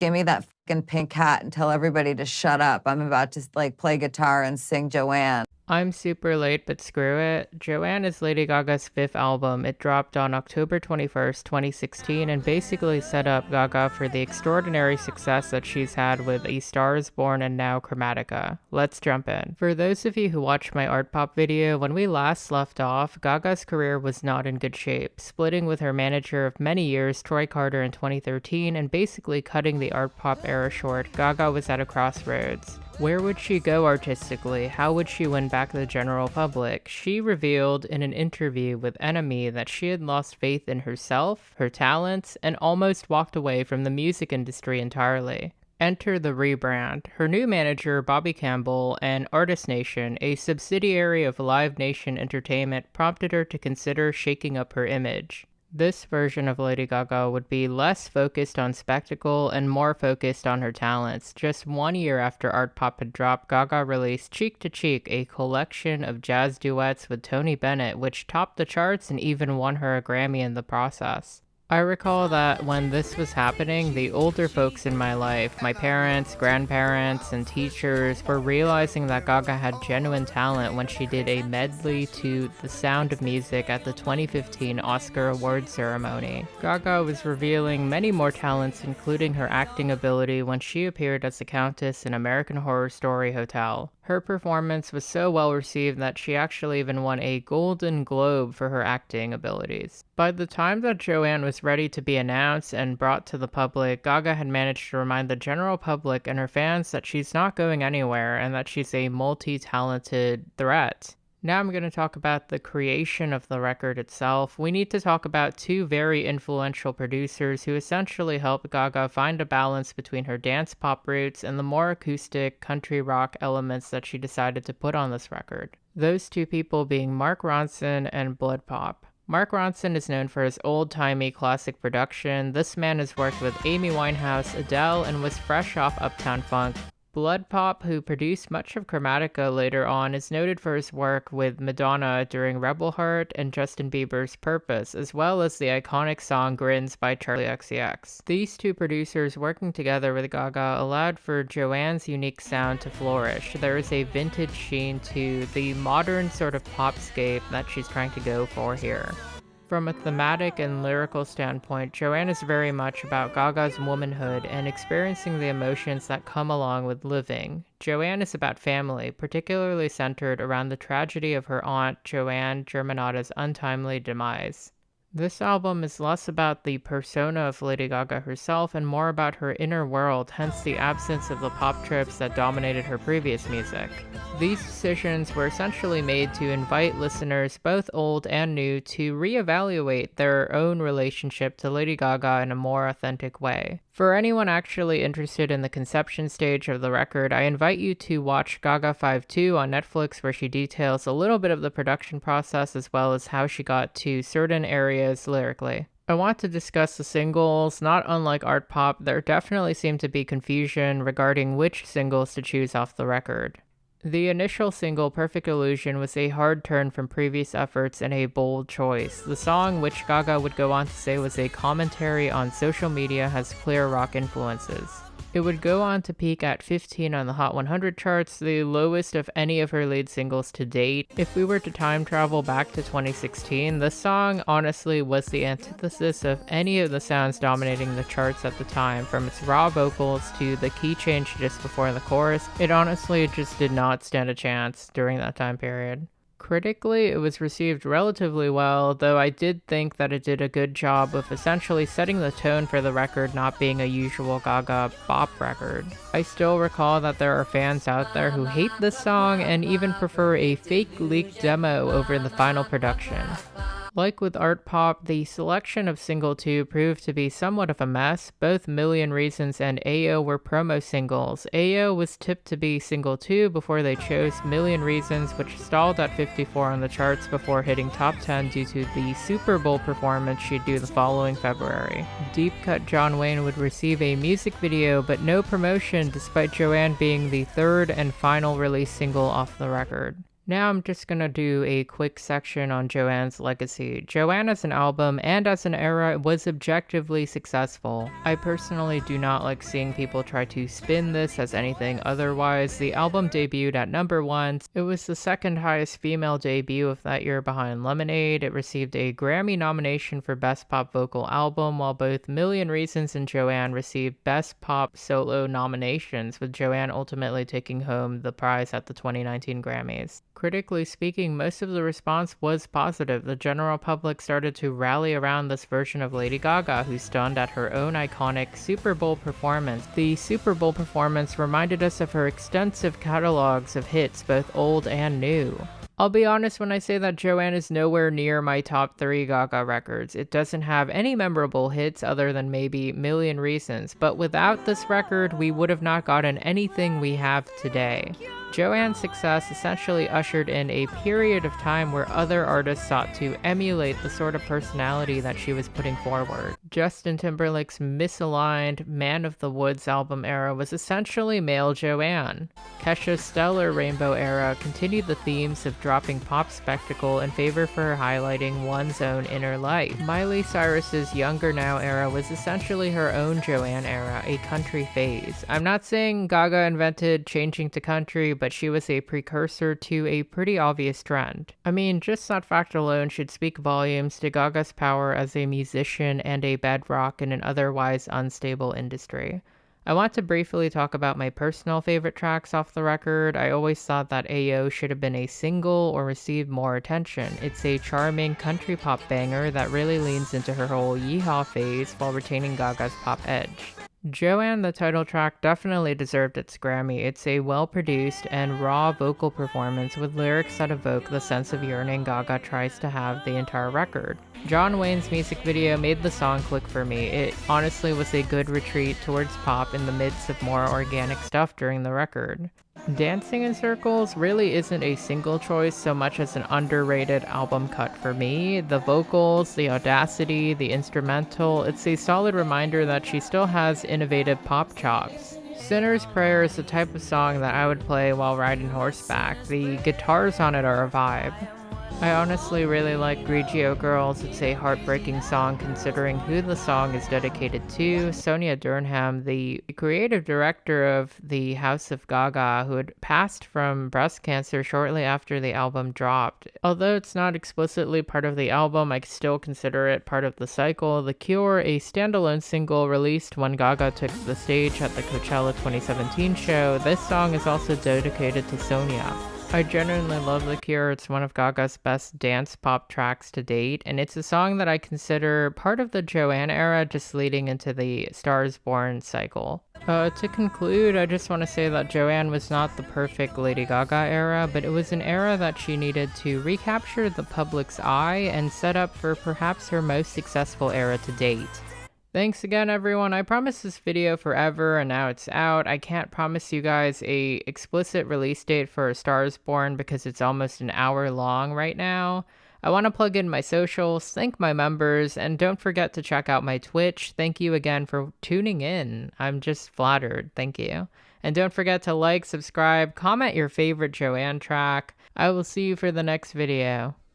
Give me that fucking pink hat and tell everybody to shut up. I'm about to like play guitar and sing Joanne. I'm super late, but screw it. Joanne is Lady Gaga's fifth album. It dropped on October 21st, 2016, and basically set up Gaga for the extraordinary success that she's had with A Star is Born and now Chromatica. Let's jump in. For those of you who watched my art pop video, when we last left off, Gaga's career was not in good shape, splitting with her manager of many years, Troy Carter, in 2013, and basically cutting the art pop era short. Gaga was at a crossroads. Where would she go artistically? How would she win back the general public? She revealed in an interview with NME that she had lost faith in herself, her talents, and almost walked away from the music industry entirely. Enter the rebrand. Her new manager, Bobby Campbell, and Artist Nation, a subsidiary of Live Nation Entertainment, prompted her to consider shaking up her image. This version of Lady Gaga would be less focused on spectacle and more focused on her talents. Just 1 year after Art Pop had dropped, Gaga released Cheek to Cheek, a collection of jazz duets with Tony Bennett, which topped the charts and even won her a Grammy in the process. I recall that when this was happening, the older folks in my life, my parents, grandparents, and teachers, were realizing that Gaga had genuine talent when she did a medley to The Sound of Music at the 2015 Oscar Awards ceremony. Gaga was revealing many more talents, including her acting ability when she appeared as the Countess in American Horror Story Hotel. Her performance was so well received that she actually even won a Golden Globe for her acting abilities. By the time that Joanne was ready to be announced and brought to the public, Gaga had managed to remind the general public and her fans that she's not going anywhere and that she's a multi-talented threat. Now I'm going to talk about the creation of the record itself. We need to talk about two very influential producers who essentially helped Gaga find a balance between her dance pop roots and the more acoustic country rock elements that she decided to put on this record. Those two people being Mark Ronson and Blood Pop. Mark Ronson is known for his old-timey classic production. This man has worked with Amy Winehouse, Adele, and was fresh off Uptown Funk. Blood Pop, who produced much of Chromatica later on, is noted for his work with Madonna during Rebel Heart and Justin Bieber's Purpose, as well as the iconic song Grins by Charli XCX. These two producers working together with Gaga allowed for Joanne's unique sound to flourish. There is a vintage sheen to the modern sort of popscape that she's trying to go for here. From a thematic and lyrical standpoint, Joanne is very much about Gaga's womanhood and experiencing the emotions that come along with living. Joanne is about family, particularly centered around the tragedy of her aunt, Joanne Germanotta's untimely demise. This album is less about the persona of Lady Gaga herself and more about her inner world, hence the absence of the pop tropes that dominated her previous music. These decisions were essentially made to invite listeners, both old and new, to reevaluate their own relationship to Lady Gaga in a more authentic way. For anyone actually interested in the conception stage of the record, I invite you to watch Gaga 5.2 on Netflix, where she details a little bit of the production process as well as how she got to certain areas lyrically. I want to discuss the singles. Not unlike art pop, there definitely seemed to be confusion regarding which singles to choose off the record. The initial single, Perfect Illusion, was a hard turn from previous efforts and a bold choice. The song, which Gaga would go on to say was a commentary on social media, has clear rock influences. It would go on to peak at 15 on the Hot 100 charts, the lowest of any of her lead singles to date. If we were to time travel back to 2016, the song honestly was the antithesis of any of the sounds dominating the charts at the time, from its raw vocals to the key change just before the chorus. It honestly just did not stand a chance during that time period. Critically, it was received relatively well, though I did think that it did a good job of essentially setting the tone for the record not being a usual Gaga bop record. I still recall that there are fans out there who hate this song and even prefer a fake leaked demo over the final production. Like with art pop, the selection of single 2 proved to be somewhat of a mess. Both Million Reasons and Ayo were promo singles. Ayo was tipped to be single 2 before they chose Million Reasons, which stalled at 54 on the charts before hitting top 10 due to the Super Bowl performance she'd do the following February. Deep Cut John Wayne would receive a music video but no promotion, despite Joanne being the third and final release single off the record. Now I'm just gonna do a quick section on Joanne's legacy. Joanne as an album and as an era was objectively successful. I personally do not like seeing people try to spin this as anything otherwise. The album debuted at number 1. It was the second highest female debut of that year behind Lemonade. It received a Grammy nomination for Best Pop Vocal Album, while both Million Reasons and Joanne received Best Pop Solo nominations, with Joanne ultimately taking home the prize at the 2019 Grammys. Critically speaking, most of the response was positive. The general public started to rally around this version of Lady Gaga, who stunned at her own iconic Super Bowl performance. The Super Bowl performance reminded us of her extensive catalogs of hits, both old and new. I'll be honest when I say that Joanne is nowhere near my top 3 Gaga records. It doesn't have any memorable hits other than maybe Million Reasons, but without this record, we would have not gotten anything we have today. Joanne's success essentially ushered in a period of time where other artists sought to emulate the sort of personality that she was putting forward. Justin Timberlake's misaligned Man of the Woods album era was essentially male Joanne. Kesha's stellar Rainbow era continued the themes of dropping pop spectacle in favor for highlighting one's own inner life. Miley Cyrus's Younger Now era was essentially her own Joanne era, a country phase. I'm not saying Gaga invented changing to country, but she was a precursor to a pretty obvious trend. I mean, just that fact alone should speak volumes to Gaga's power as a musician and a bedrock in an otherwise unstable industry. I want to briefly talk about my personal favorite tracks off the record. I always thought that Ayo should have been a single or received more attention. It's a charming country pop banger that really leans into her whole yeehaw phase while retaining Gaga's pop edge. Joanne, the title track, definitely deserved its Grammy. It's a well-produced and raw vocal performance with lyrics that evoke the sense of yearning Gaga tries to have the entire record. John Wayne's music video made the song click for me. It honestly was a good retreat towards pop in the midst of more organic stuff during the record. Dancing in Circles really isn't a single choice so much as an underrated album cut for me. The vocals, the audacity, the instrumental, it's a solid reminder that she still has innovative pop chops. Sinner's Prayer is the type of song that I would play while riding horseback. The guitars on it are a vibe. I honestly really like Grigio Girls. It's a heartbreaking song considering who the song is dedicated to. Sonia Durham, the creative director of the House of Gaga, who had passed from breast cancer shortly after the album dropped. Although it's not explicitly part of the album, I still consider it part of the cycle. The Cure, a standalone single released when Gaga took the stage at the Coachella 2017 show. This song is also dedicated to Sonia. I genuinely love The Cure. It's one of Gaga's best dance pop tracks to date, and it's a song that I consider part of the Joanne era, just leading into the Stars Born cycle. To conclude, I just want to say that Joanne was not the perfect Lady Gaga era, but it was an era that she needed to recapture the public's eye and set up for perhaps her most successful era to date. Thanks again, everyone. I promised this video forever, and now it's out. I can't promise you guys a explicit release date for A Star Is Born because it's almost an hour long right now. I want to plug in my socials, thank my members, and don't forget to check out my Twitch. Thank you again for tuning in. I'm just flattered. Thank you. And don't forget to like, subscribe, comment your favorite Joanne track. I will see you for the next video.